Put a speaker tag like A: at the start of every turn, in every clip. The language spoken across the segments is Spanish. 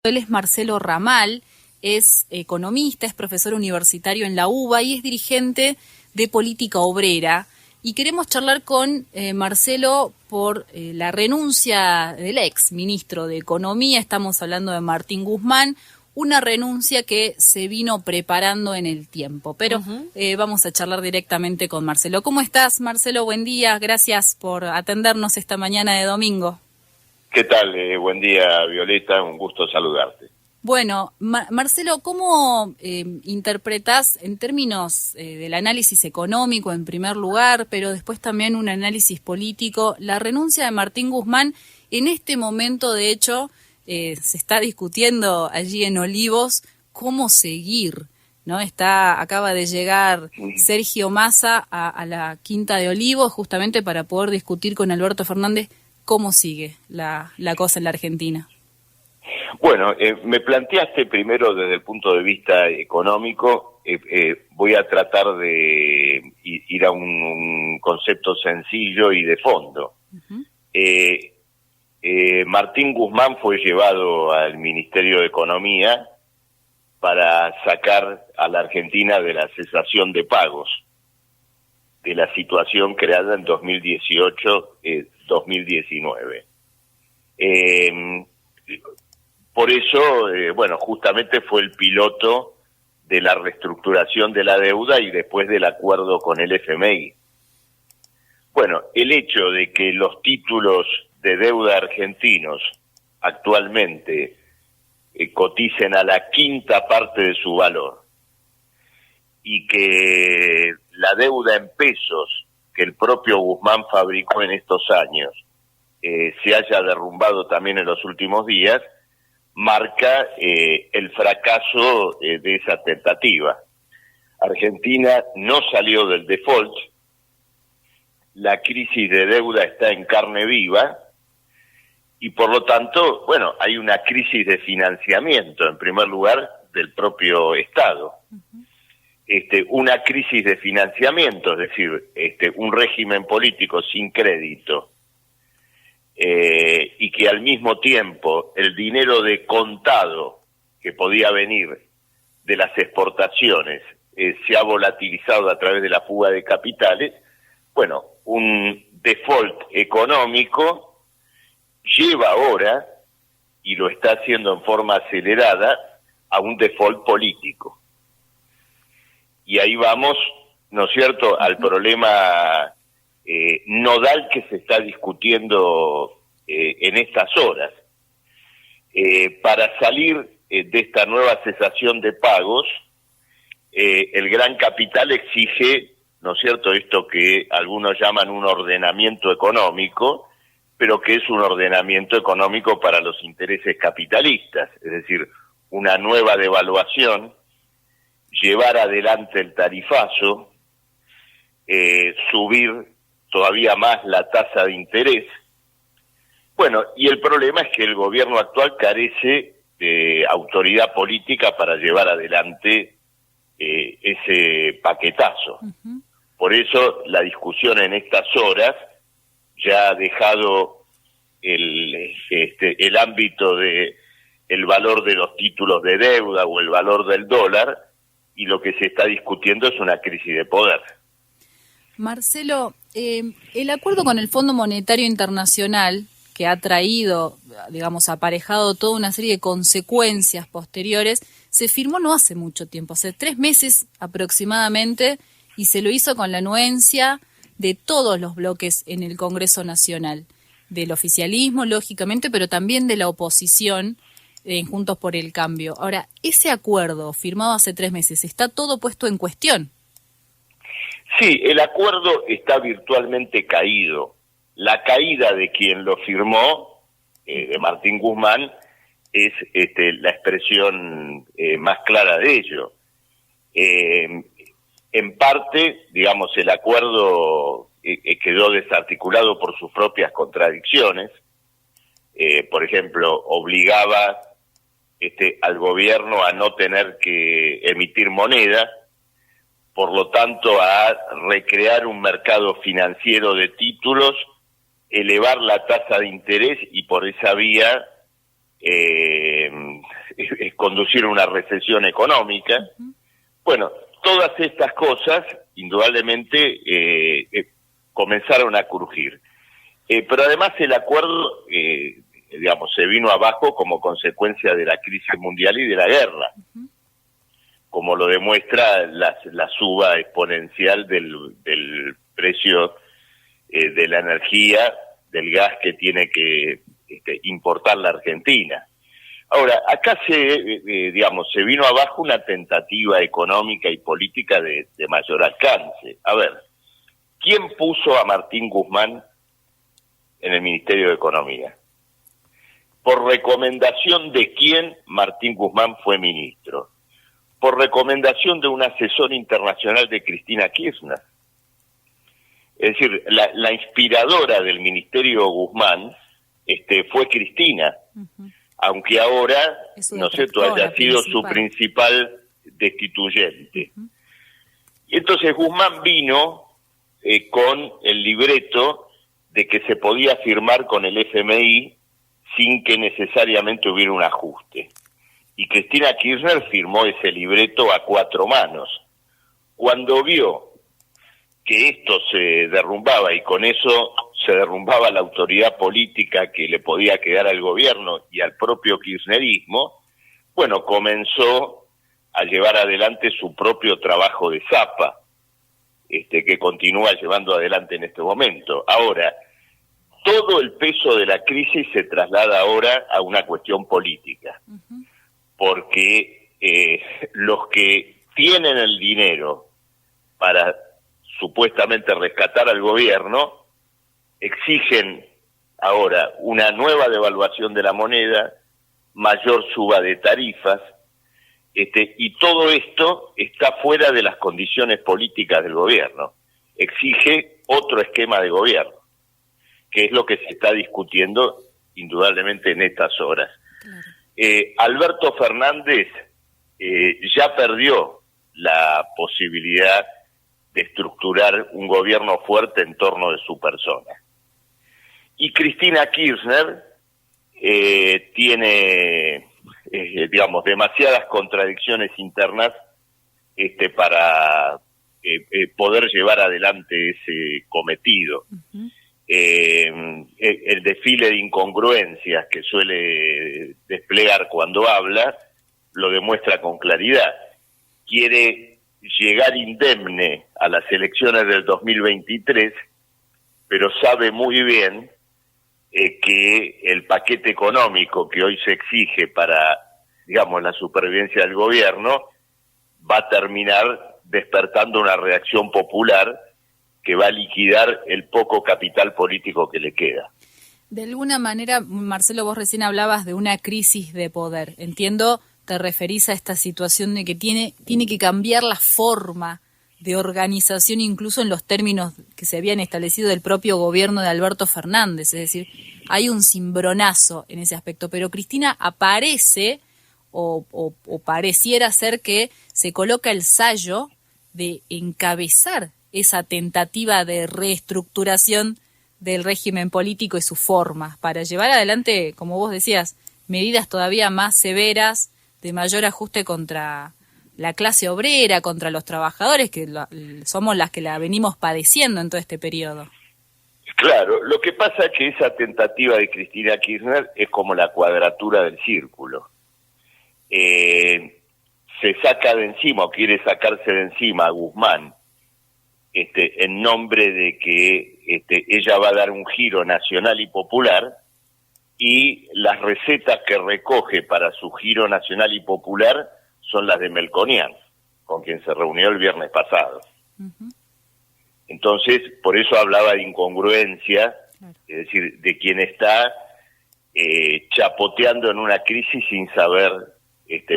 A: Él es Marcelo Ramal, es economista, es profesor universitario en la UBA y es dirigente de Política Obrera. Y queremos charlar con Marcelo por la renuncia del ex ministro de Economía. Estamos hablando de Martín Guzmán, una renuncia que se vino preparando en el tiempo. Pero vamos a charlar directamente con Marcelo. ¿Cómo estás, Marcelo? Buen día. Gracias por atendernos esta mañana de domingo.
B: ¿Qué tal? Buen día, Violeta. Un gusto saludarte.
A: Bueno, Marcelo, ¿cómo interpretás en términos del análisis económico en primer lugar, pero después también un análisis político, la renuncia de Martín Guzmán? En este momento, de hecho, se está discutiendo allí en Olivos cómo seguir, ¿no? Acaba de llegar Sergio Massa a la Quinta de Olivos justamente para poder discutir con Alberto Fernández cómo sigue la cosa en la Argentina.
B: Bueno, me planteaste primero desde el punto de vista económico. Voy a tratar de ir a un concepto sencillo y de fondo. Martín Guzmán fue llevado al Ministerio de Economía para sacar a la Argentina de la cesación de pagos, de la situación creada en 2018-2019. Por eso, justamente fue el piloto de la reestructuración de la deuda y después del acuerdo con el FMI. Bueno, el hecho de que los títulos de deuda argentinos actualmente coticen a la quinta parte de su valor y que la deuda en pesos que el propio Guzmán fabricó en estos años se haya derrumbado también en los últimos días, marca el fracaso de esa tentativa. Argentina no salió del default, la crisis de deuda está en carne viva y por lo tanto, hay una crisis de financiamiento, en primer lugar, del propio Estado. Una crisis de financiamiento, es decir, un régimen político sin crédito, y que al mismo tiempo el dinero de contado que podía venir de las exportaciones se ha volatilizado a través de la fuga de capitales. Un default económico lleva ahora, y lo está haciendo en forma acelerada, a un default político. Y ahí vamos, ¿no es cierto?, al problema nodal que se está discutiendo en estas horas. Para salir de esta nueva cesación de pagos, el gran capital exige, ¿no es cierto?, esto que algunos llaman un ordenamiento económico, pero que es un ordenamiento económico para los intereses capitalistas, es decir, una nueva devaluación, llevar adelante el tarifazo, subir todavía más la tasa de interés. Y el problema es que el gobierno actual carece de autoridad política para llevar adelante ese paquetazo. Por eso la discusión en estas horas ya ha dejado el ámbito de el valor de los títulos de deuda o el valor del dólar, y lo que se está discutiendo es una crisis de poder.
A: Marcelo, el acuerdo con el Fondo Monetario Internacional, que ha traído, aparejado toda una serie de consecuencias posteriores, se firmó no hace mucho tiempo, hace 3 meses aproximadamente, y se lo hizo con la anuencia de todos los bloques en el Congreso Nacional, del oficialismo, lógicamente, pero también de la oposición, Juntos por el Cambio. Ahora, ese acuerdo firmado hace 3 meses, ¿está todo puesto en cuestión?
B: Sí, el acuerdo está virtualmente caído. La caída de quien lo firmó, de Martín Guzmán, es la expresión más clara de ello. En parte, el acuerdo quedó desarticulado por sus propias contradicciones. Por ejemplo, obligaba al gobierno a no tener que emitir moneda, por lo tanto a recrear un mercado financiero de títulos, elevar la tasa de interés y por esa vía conducir a una recesión económica. Bueno, todas estas cosas indudablemente comenzaron a crujir. Pero además el acuerdo, se vino abajo como consecuencia de la crisis mundial y de la guerra, como lo demuestra la suba exponencial del precio de la energía, del gas que tiene que importar la Argentina. Ahora, acá se vino abajo una tentativa económica y política de mayor alcance. A ver, ¿quién puso a Martín Guzmán en el Ministerio de Economía? ¿Por recomendación de quién Martín Guzmán fue ministro? Por recomendación de un asesor internacional de Cristina Kirchner. Es decir, la inspiradora del Ministerio Guzmán fue Cristina, aunque ahora, no sé, haya sido su principal destituyente. Y entonces Guzmán vino con el libreto de que se podía firmar con el FMI sin que necesariamente hubiera un ajuste. Y Cristina Kirchner firmó ese libreto a 4 manos. Cuando vio que esto se derrumbaba y con eso se derrumbaba la autoridad política que le podía quedar al gobierno y al propio kirchnerismo, bueno, comenzó a llevar adelante su propio trabajo de zapa, que continúa llevando adelante en este momento. Ahora, todo el peso de la crisis se traslada ahora a una cuestión política, porque los que tienen el dinero para supuestamente rescatar al gobierno exigen ahora una nueva devaluación de la moneda, mayor suba de tarifas, y todo esto está fuera de las condiciones políticas del gobierno. Exige otro esquema de gobierno, que es lo que se está discutiendo indudablemente en estas horas. Alberto Fernández ya perdió la posibilidad de estructurar un gobierno fuerte en torno de su persona. Y Cristina Kirchner tiene, demasiadas contradicciones internas para poder llevar adelante ese cometido. El desfile de incongruencias que suele desplegar cuando habla lo demuestra con claridad. Quiere llegar indemne a las elecciones del 2023, pero sabe muy bien que el paquete económico que hoy se exige para, la supervivencia del gobierno va a terminar despertando una reacción popular que va a liquidar el poco capital político que le queda.
A: De alguna manera, Marcelo, vos recién hablabas de una crisis de poder. Entiendo, te referís a esta situación de que tiene que cambiar la forma de organización, incluso en los términos que se habían establecido del propio gobierno de Alberto Fernández. Es decir, hay un cimbronazo en ese aspecto. Pero Cristina aparece, o pareciera ser que se coloca el sayo de encabezar esa tentativa de reestructuración del régimen político y sus formas, para llevar adelante, como vos decías, medidas todavía más severas, de mayor ajuste contra la clase obrera, contra los trabajadores, que somos las que la venimos padeciendo en todo este periodo.
B: Claro, lo que pasa es que esa tentativa de Cristina Kirchner es como la cuadratura del círculo. Se saca de encima, o quiere sacarse de encima a Guzmán, en nombre de que ella va a dar un giro nacional y popular, y las recetas que recoge para su giro nacional y popular son las de Melconian, con quien se reunió el viernes pasado. Entonces, por eso hablaba de incongruencia, es decir, de quien está chapoteando en una crisis sin saber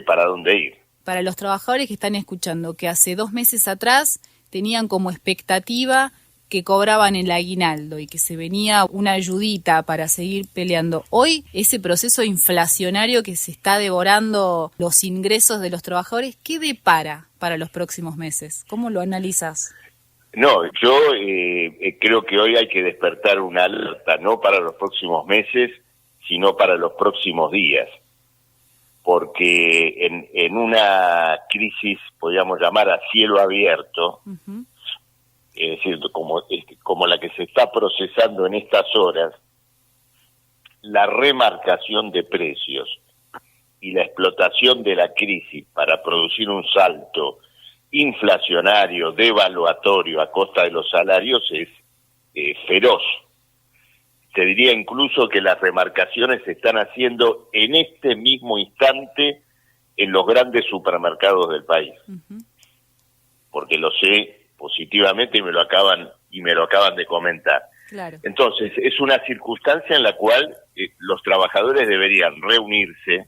B: para dónde ir.
A: Para los trabajadores que están escuchando, que hace 2 meses atrás tenían como expectativa que cobraban el aguinaldo y que se venía una ayudita para seguir peleando. Hoy, ese proceso inflacionario que se está devorando los ingresos de los trabajadores, ¿qué depara para los próximos meses? ¿Cómo lo analizas?
B: No, yo creo que hoy hay que despertar una alerta, no para los próximos meses, sino para los próximos días. porque en una crisis, podríamos llamar a cielo abierto, es decir, como la que se está procesando en estas horas, la remarcación de precios y la explotación de la crisis para producir un salto inflacionario, devaluatorio a costa de los salarios es feroz. Te diría incluso que las remarcaciones se están haciendo en este mismo instante en los grandes supermercados del país. Porque lo sé positivamente y me lo acaban de comentar.
A: Claro.
B: Entonces, es una circunstancia en la cual los trabajadores deberían reunirse,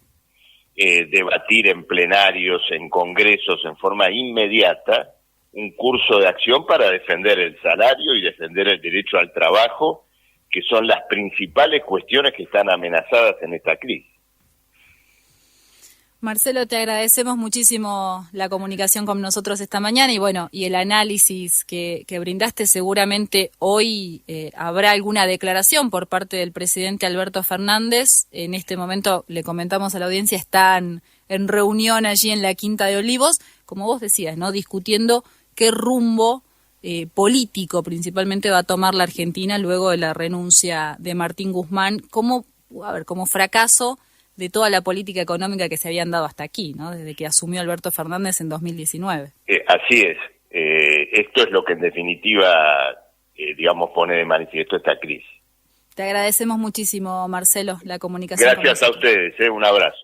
B: debatir en plenarios, en congresos, en forma inmediata, un curso de acción para defender el salario y defender el derecho al trabajo, que son las principales cuestiones que están amenazadas en esta crisis.
A: Marcelo, te agradecemos muchísimo la comunicación con nosotros esta mañana y el análisis que brindaste. Seguramente hoy habrá alguna declaración por parte del presidente Alberto Fernández. En este momento, le comentamos a la audiencia, están en reunión allí en la Quinta de Olivos, como vos decías, ¿no? Discutiendo qué rumbo político principalmente va a tomar la Argentina luego de la renuncia de Martín Guzmán, como fracaso de toda la política económica que se habían dado hasta aquí, ¿no? Desde que asumió Alberto Fernández en 2019.
B: Así es. Esto es lo que en definitiva, pone de manifiesto esta crisis.
A: Te agradecemos muchísimo, Marcelo, la comunicación.
B: Gracias a ustedes. Un abrazo.